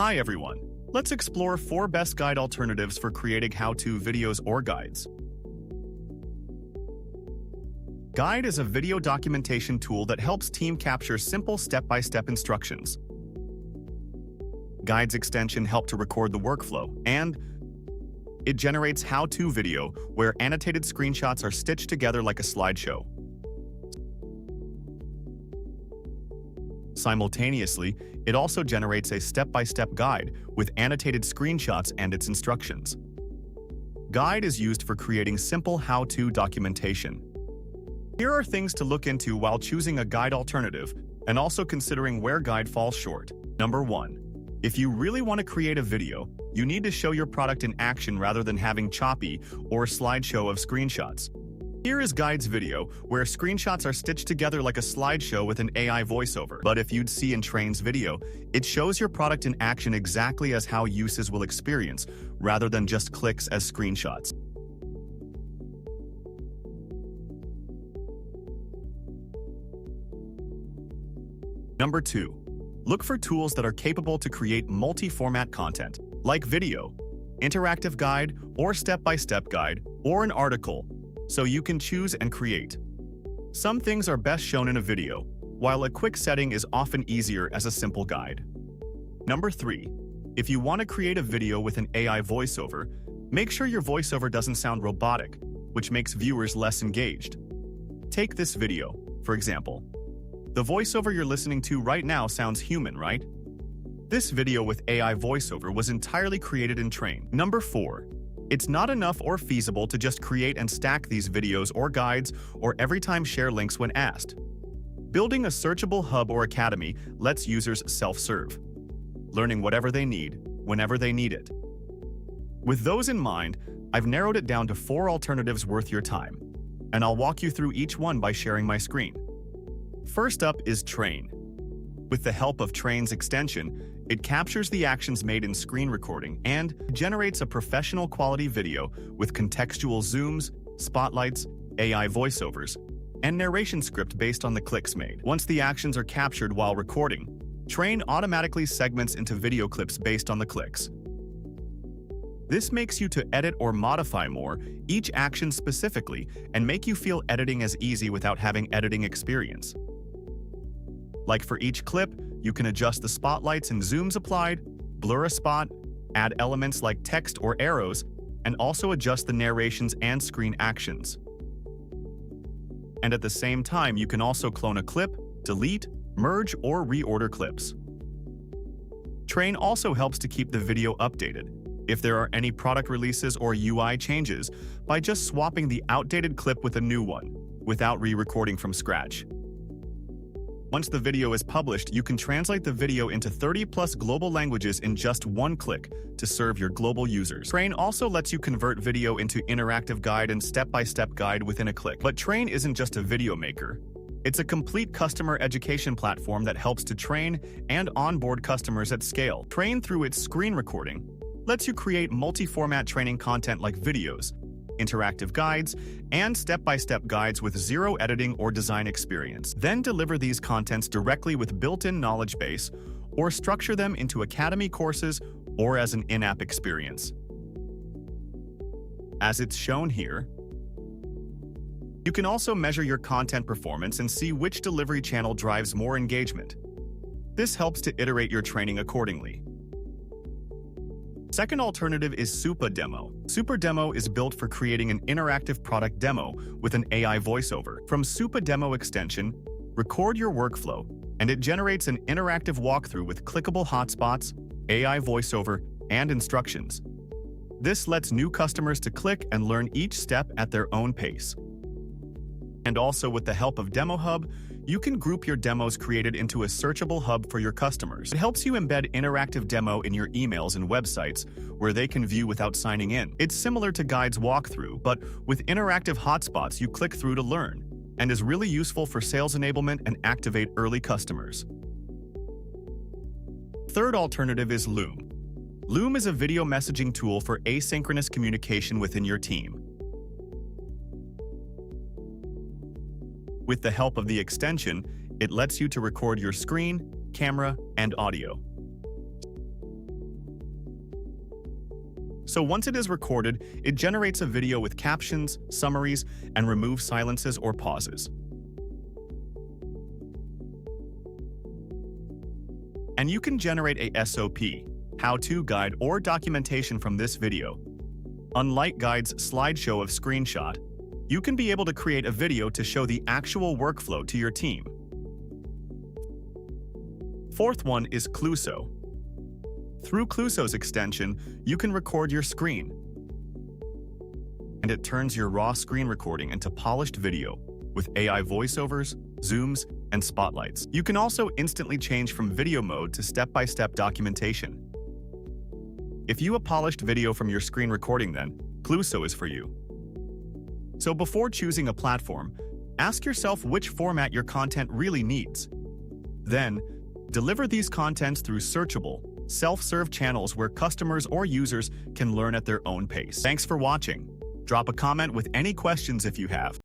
Hi everyone. Let's explore 4 best guide alternatives for creating how-to videos or guides. Guide is a video documentation tool that helps team capture simple step-by-step instructions. Guide's extension help to record the workflow, and it generates how-to video where annotated screenshots are stitched together like a slideshow. Simultaneously, it also generates a step-by-step guide with annotated screenshots and its instructions. Guide is used for creating simple how-to documentation. Here are things to look into while choosing a guide alternative and also considering where guide falls short. Number 1. If you really want to create a video, you need to show your product in action rather than having choppy or slideshow of screenshots. Here is Guide's video, where screenshots are stitched together like a slideshow with an AI voiceover. But if you'd see in Trainn's video, it shows your product in action exactly as how users will experience, rather than just clicks as screenshots. Number 2. Look for tools that are capable to create multi-format content, like video, interactive guide, or step-by-step guide, or an article, so you can choose and create. Some things are best shown in a video, while a quick setting is often easier as a simple guide. Number 3. If you want to create a video with an AI voiceover, make sure your voiceover doesn't sound robotic, which makes viewers less engaged. Take this video, for example. The voiceover you're listening to right now sounds human, right? This video with AI voiceover was entirely created in Trainn. Number 4. It's not enough or feasible to just create and stack these videos or guides or every time share links when asked. Building a searchable hub or academy lets users self-serve, learning whatever they need, whenever they need it. With those in mind, I've narrowed it down to 4 alternatives worth your time, and I'll walk you through each one by sharing my screen. First up is Trainn. With the help of Trainn's extension, it captures the actions made in screen recording and generates a professional quality video with contextual zooms, spotlights, AI voiceovers, and narration script based on the clicks made. Once the actions are captured while recording, Trainn automatically segments into video clips based on the clicks. This makes you to edit or modify more each action specifically and make you feel editing as easy without having editing experience. Like for each clip, you can adjust the spotlights and zooms applied, blur a spot, add elements like text or arrows, and also adjust the narrations and screen actions. And at the same time, you can also clone a clip, delete, merge, or reorder clips. Trainn also helps to keep the video updated if there are any product releases or UI changes by just swapping the outdated clip with a new one, without re-recording from scratch. Once the video is published, you can translate the video into 30+ global languages in just one click to serve your global users. Trainn also lets you convert video into interactive guide and step-by-step guide within a click. But Trainn isn't just a video maker. It's a complete customer education platform that helps to train and onboard customers at scale. Trainn, through its screen recording, lets you create multi-format training content like videos, interactive guides, and step-by-step guides with zero editing or design experience. Then deliver these contents directly with built-in knowledge base, or structure them into academy courses or as an in-app experience. As it's shown here, you can also measure your content performance and see which delivery channel drives more engagement. This helps to iterate your training accordingly. Second alternative is Supademo. Supademo is built for creating an interactive product demo with an AI voiceover. From Supademo extension, record your workflow, and it generates an interactive walkthrough with clickable hotspots, AI voiceover, and instructions. This lets new customers to click and learn each step at their own pace. And also, with the help of Demo Hub, you can group your demos created into a searchable hub for your customers. It helps you embed interactive demo in your emails and websites where they can view without signing in. It's similar to Guide's walkthrough, but with interactive hotspots you click through to learn, and is really useful for sales enablement and activate early customers. Third alternative is Loom. Loom is a video messaging tool for asynchronous communication within your team. With the help of the extension, it lets you to record your screen, camera, and audio. So once it is recorded, it generates a video with captions, summaries, and removes silences or pauses. And you can generate a SOP, how-to guide, or documentation from this video. Unlike Guide's slideshow of screenshot, you can be able to create a video to show the actual workflow to your team. Fourth one is Clueso. Through Clueso's extension, you can record your screen, and it turns your raw screen recording into polished video with AI voiceovers, zooms, and spotlights. You can also instantly change from video mode to step-by-step documentation. If you a polished video from your screen recording, then Clueso is for you. So before choosing a platform, ask yourself which format your content really needs. Then, deliver these contents through searchable, self-serve channels where customers or users can learn at their own pace. Thanks for watching. Drop a comment with any questions if you have.